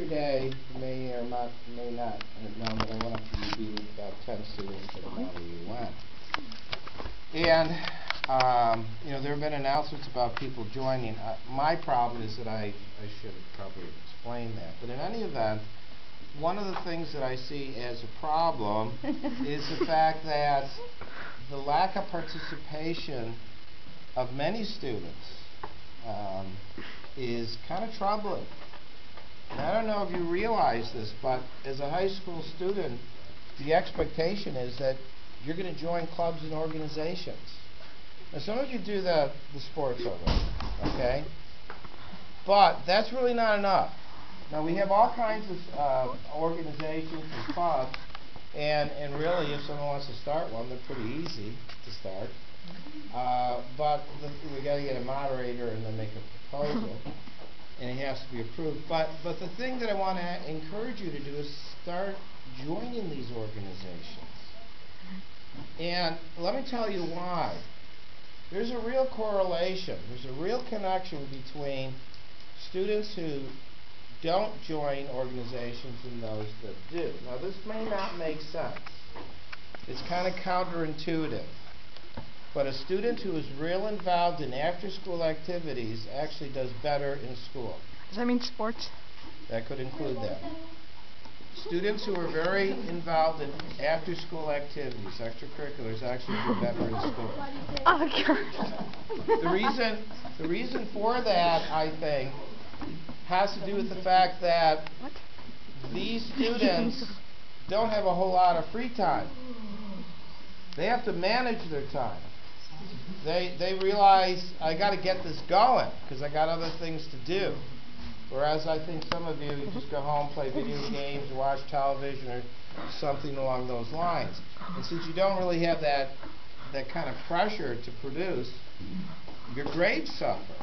yesterday, you may or may not have known that I went up to UB with about 10 students at Model UN. And, there have been announcements about people joining. My problem is that I should have probably explained that. But in any event, one of the things that I see as a problem is the fact that the lack of participation of many students is kind of troubling. And I don't know if you realize this, but as a high school student, the expectation is that you're going to join clubs and organizations. Now, some of you do the sports already, okay? But that's really not enough. Now, we have all kinds of organizations and clubs, and really, if someone wants to start one, they're pretty easy to start. But we got to get a moderator and then make a proposal, and it has to be approved. But the thing that I want to encourage you to do is start joining these organizations. And let me tell you why. There's a real correlation. There's a real connection between students who don't join organizations and those that do. Now, this may not make sense. It's kind of counterintuitive. But a student who is real involved in after-school activities actually does better in school. Does that mean sports? That could include that. Students who are very involved in after-school activities, extracurriculars, actually do better in school. Oh, God. The reason for that, I think, has to do with the fact that these students don't have a whole lot of free time. They have to manage their time. They realize, I got to get this going because I got other things to do. Whereas I think some of you just go home, play video games, watch television, or something along those lines. And since you don't really have that kind of pressure to produce, your grades suffer.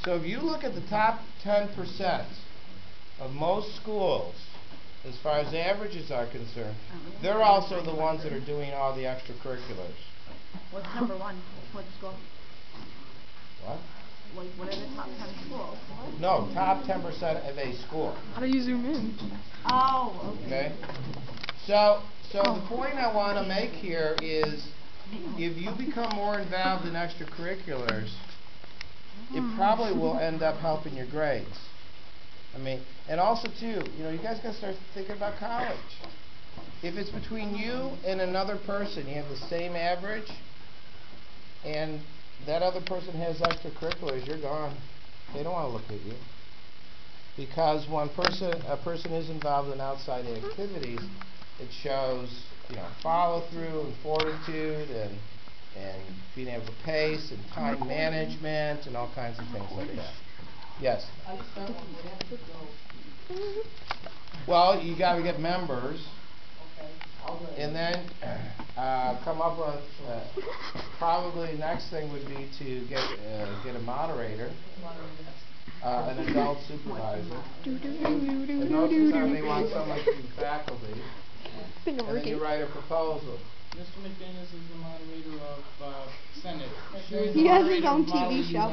So if you look at the top 10% of most schools, as far as averages are concerned, they're also the ones that are doing all the extracurriculars. What's number one? What school? What? What are the top 10 schools? No, top 10% of a school. How do you zoom in? Oh, Okay. So the point I want to make here is, if you become more involved in extracurriculars, it probably will end up helping your grades. I mean, and also too, you guys got to start thinking about college. If it's between you and another person, you have the same average, and that other person has extracurriculars, you're gone. They don't want to look at you. Because when a person is involved in outside activities, it shows, follow through and fortitude and being able to pace and time management and all kinds of things like that. Yes? Well, you got to get members. And then come up with, probably the next thing would be to get a moderator, an adult supervisor. And most of the time they want someone to be faculty. And then you write a proposal. Mr. McDaniels is the moderator of Senate. He has his own TV show.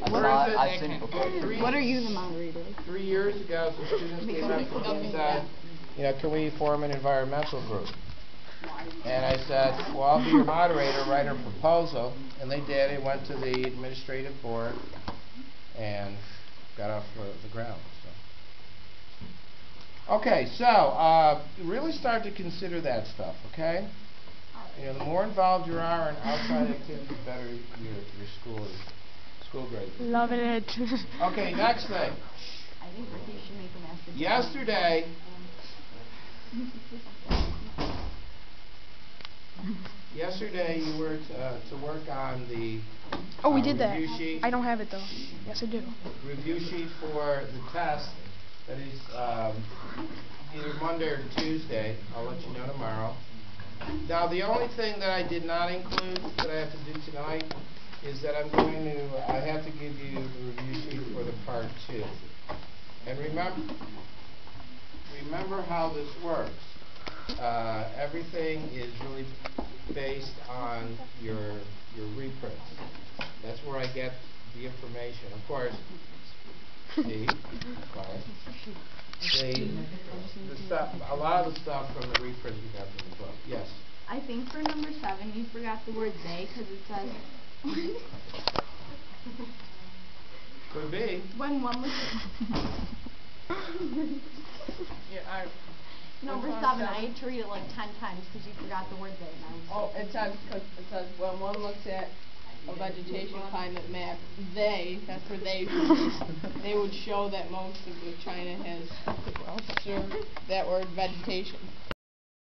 I've seen it before. What are you the moderator? 3 years ago, some students came up to me and said, can we form an environmental group? And I said, well, I'll be your moderator, write a proposal. And they did. It went to the administrative board and got off the ground. So. Okay, so really start to consider that stuff, okay? The more involved you are in outside activities, the better your school grade. Loving it. Okay, next thing. I think Ricky should make a master. Yesterday you were to work on the Oh, we did that. review sheet. I don't have it though. Yes, I do. Review sheet for the test that is either Monday or Tuesday. I'll let you know tomorrow. Now, the only thing that I did not include that I have to do tonight is that I have to give you the review sheet for the part 2. And remember how this works. Everything is really based on your reprints. That's where I get the information. Of course, Steve, quiet. the stuff, a lot of the stuff from the reprint we got from the book. Yes. I think for number 7, you forgot the word they, because it says, Could be. when one looks Yeah, number 7, I had to read it like 10 times because you forgot the word they, and I was Oh, it says when one looks at a vegetation climate map, that's where they would show that most of the China has served that word vegetation.